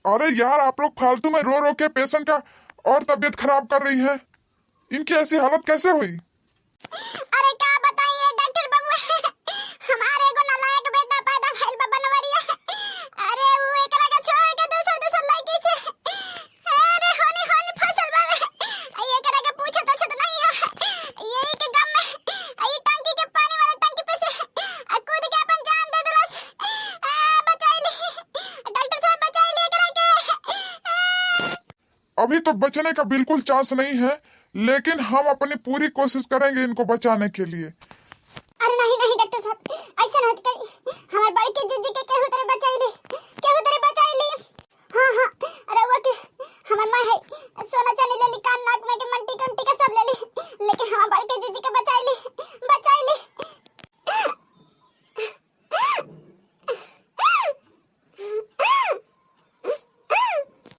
अरे यार, आप लोग फालतू में रो रो के पेशेंट का और तबीयत खराब कर रही हैं। इनकी ऐसी हालत कैसे हुई? अरे क्या बताइए डॉक्टर बाबू हमारे को नालायक बेटा पैदा भइल बा बनवरिया। अरे वो एकरा के छोड़ के दूसर दूसर लड़की से अरे होनी होनी फसल बावे। ये एकरा के पूछे तो छत नहीं है। यही के गम में ये टंकी के पानी वाले टंकी पे से कूद के अपन जान दे दिलस। बचाई ली डॉक्टर साहब, बचाई ली एकरा के। अभी तो बचने का बिल्कुल चांस नहीं है, लेकिन हम अपनी पूरी कोशिश करेंगे इनको बचाने के लिए। अरे नहीं नहीं डॉक्टर साहब, ऐसा नहीं करी। हमार बड़ी के जीजी के केहू तेरे बचाई ली, केहू तेरे बचाई ली। हां हां, अरे वो के हमार मां है सोना चांदी ले ली, कान नाक में के मंटी कंटी का सब ले ली, लेकिन हमार बड़ी के जीजी के बचाई ली, बचाई ली।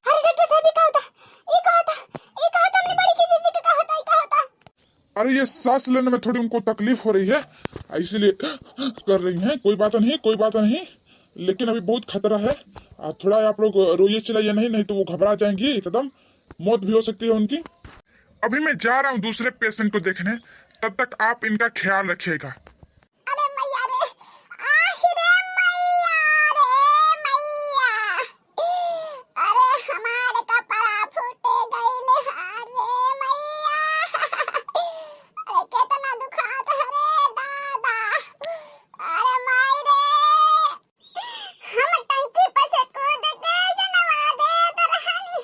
अरे डॉक्टर साहब, ये का होता? ये का होता हमने बड़ी के जीजी के का होता? ये का होता? अरे ये सांस लेने में थोड़ी उनको तकलीफ हो रही है, इसलिए कर रही हैं। कोई बात नहीं, कोई बात नहीं, लेकिन अभी बहुत खतरा है। थोड़ा आप लोग रोइए चिल्लाइए नहीं, नहीं तो वो घबरा जाएंगी, एकदम मौत भी हो सकती है उनकी। अभी मैं जा रहा हूँ दूसरे पेशेंट को देखने, तब तक आप इनका ख्याल रखिएगा। अरे मैया रे, आहिरे मैया रे मैया, अरे हमारे कपड़ा फूटे गईले। अरे मैया, अरे कितना दुखात है रे दादा। अरे माई रे, हम टंकी पर से कूद के जनवा दे रहनी,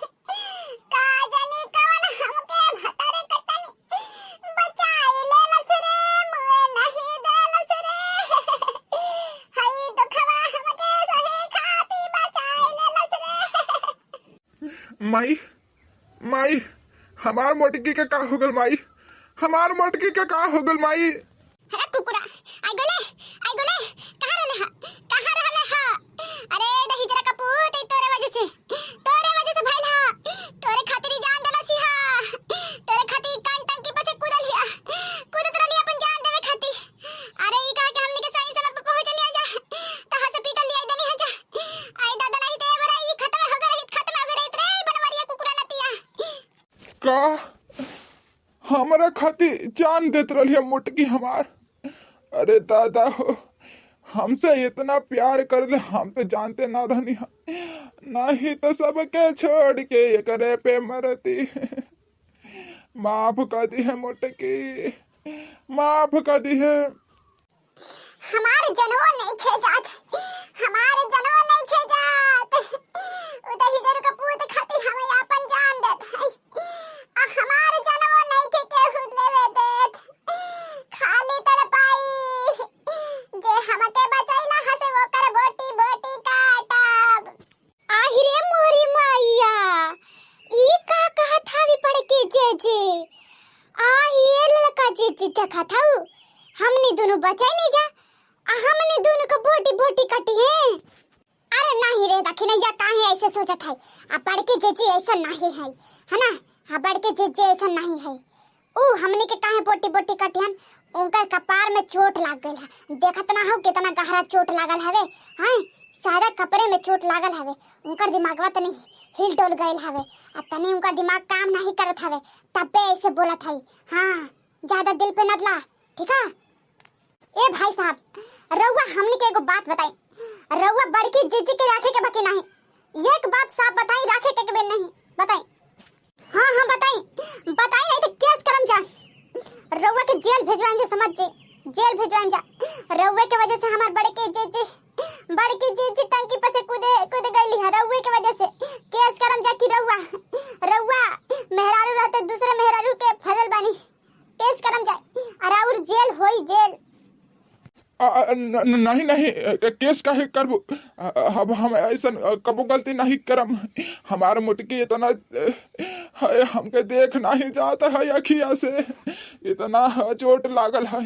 का जानी कवन हमके भतरे कटनी बचाई लेलस रे, मुए नहीं देलस रे। हई दुखवा हमके सहे खाती बचाई लेलस रे। माई, माई, हमार मोटकी के का हो गल माई, हमार मोटकी के का हो गल माई। अरे कुकुरा, आई गोले, कहाँ रहले हा? कहाँ रहले हा? अरे दही जरा कपूत, ई तोरे वजह से भइल हा। तोरे खातिर ही जान देलसी हा। तोरे खातिर कान टंकी पर से कूदल हिया, कूदत रहली अपन जान देवे खातिर। अरे ई कहा के हमनी के सही समय पे पहुंचनी आ जा, तहां से पीटल लिया दनी है जा। आई दादा नहीं ते बरा ई खत्म हो गई रे बनवरिया कुकुरा नतिया। का हमारा खातिर जान देत रही मोटकी हमार। अरे दादा हो, हमसे इतना प्यार कर ले, हम तो जानते ना रहनी, नहीं तो सबके छोड़ के करे पे मरती। माफ कर दी है मोटकी, माफ कर दी है। हमारे जनवा नहीं खे जात, हमारे जनवा नहीं खे जात। उदही जर कपूत खाती हमें अपन जान देत है। आ हमारे जनवा नहीं के केहू लेवे देत, खाली तड़पाई जे हमके बचैला हसे वो कर बोटी बोटी काटब। आहिरे मोरी मैया, ई का कहत हवी पड़ के जे आ ये लड़का जे देखा था हमनी दोनों बचाई नहीं जा, हमने दोनों को बोटी बोटी काटी है। अरे नहीं रे दखिनैया, काहे ऐसे सोचत है? आ बड़के जेजी ऐसा नहीं है ना? हाँ बड़के जेजी ऐसा नहीं है। ओ हमने के काहे बोटी बोटी काटियन? उनका कपार में चोट लाग गई है। देखत ना हो कितना गहरा चोट लागल हवे। हां सारा कपड़े में चोट लागल हवे। उनकर दिमागवा तनी हिल डोल गइल हवे, आ तनी उनका दिमाग काम नहीं करत हवे, तबे ऐसे बोलत है। हां ज्यादा दिल पे नत ला, ठीक है? ए भाई साहब, रउआ हमनी के एगो बात बताई, रउआ बड़की जीजी के राखे के बाकी नहीं? एक बात साफ बताई, राखे के बे नहीं बताई? हां बताई नहीं तो केस करम जा, रउआ के जेल भेजवाएं जा, समझ जे जेल भेजवाएं जा। रउआ के वजह से हमार बड़की जीजी टंकी पर से कूद गईली है, रउआ के वजह से केस करम जा कि रउआ मेहरारू रहते दूसरे मेहरारू के फजल बानी, केस करम जाए और जेल होई जेल। नहीं नहीं, केस काहे करबो? अब हम ऐसा कबो गलती नहीं करम। हमार मुटकी इतना हमके देख नहीं जाता है अखिया से, इतना चोट लागल है,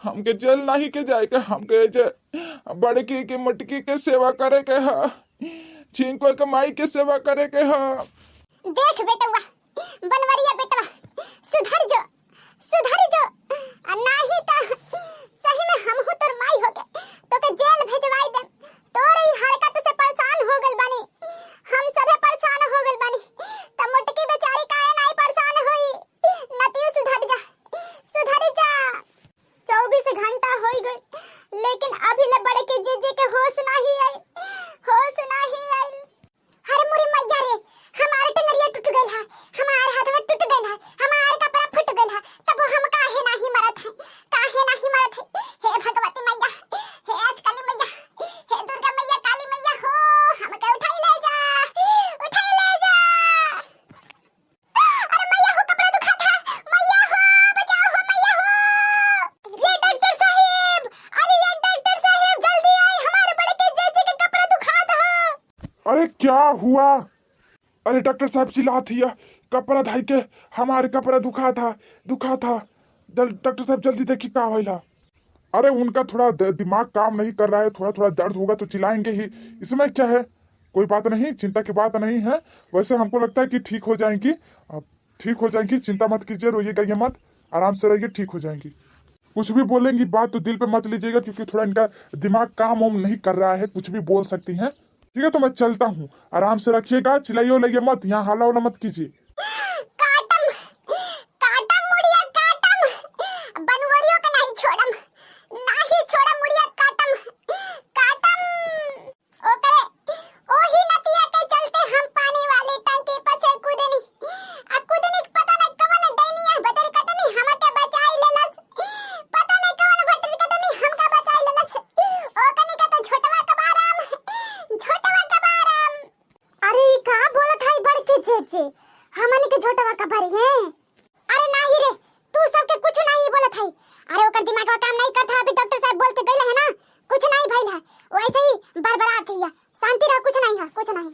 हमके जेल नहीं के जाए के, हमके जे बड़की की मुटकी के सेवा करे के है, छिनको के माई के सेवा करे के है। देख बेटवा, बनवरिया बेटवा, सुधर जो नहीं तो सही में हम हो तोर माई होके तो के जेल भेजवाई दे। तोर ई हरकत से परेशान हो गइल बानी, हम अरे क्या हुआ? अरे डॉक्टर साहब चिल्ला थी, कपड़ा धाई के हमारे कपड़ा दुखा था। डॉक्टर साहब जल्दी देखिए क्या हुआ। अरे उनका थोड़ा दिमाग काम नहीं कर रहा है, थोड़ा थोड़ा दर्द होगा तो चिल्लाएंगे ही, इसमें क्या है, कोई बात नहीं, चिंता की बात नहीं है। वैसे हमको लगता है कि ठीक हो जाएंगी, ठीक हो जाएंगी, चिंता मत कीजिए, रोइएगा ये मत, आराम से रहिए, ठीक हो जाएंगी। कुछ भी बोलेंगी बात तो दिल पे मत लीजिएगा, क्योंकि थोड़ा इनका दिमाग काम वाम नहीं कर रहा है, कुछ भी बोल सकती हैं। ठीक है, तो मैं चलता हूँ, आराम से रखिएगा, चिल्लाइए उलाइए मत, यहाँ हाला वाला मत कीजिए। काटम काटम मुड़िया काटम, बनवरियों का नहीं छोड़म, नहीं छोड़म मुड़िया काटम काटम। ओ करे ओही नतिया के चलते हम पानी वाली टंकी पर से कूदनी, आ कूदनी पता नहीं कवन डैनिया बदर कटनी हमके बचाई लेलस, पता नहीं कवन बदर कटनी हमका बचाई लेलस। ओ कनी का तो छोटवा कबाराम, छोटवा कबाराम। अरे का बोलत है बड़के चेचे, हमनी के छोटवा कबारी है? अरे नहीं रे, तू सबके कुछ नहीं बोलत है। अरे ओकर दिमाग काम नहीं करता, अभी डॉक्टर साहब बोल के गइले है ना, कुछ नहीं भइल है, वैसे ही बड़बड़ात है। शांति रह, कुछ नहीं है, कुछ नहीं।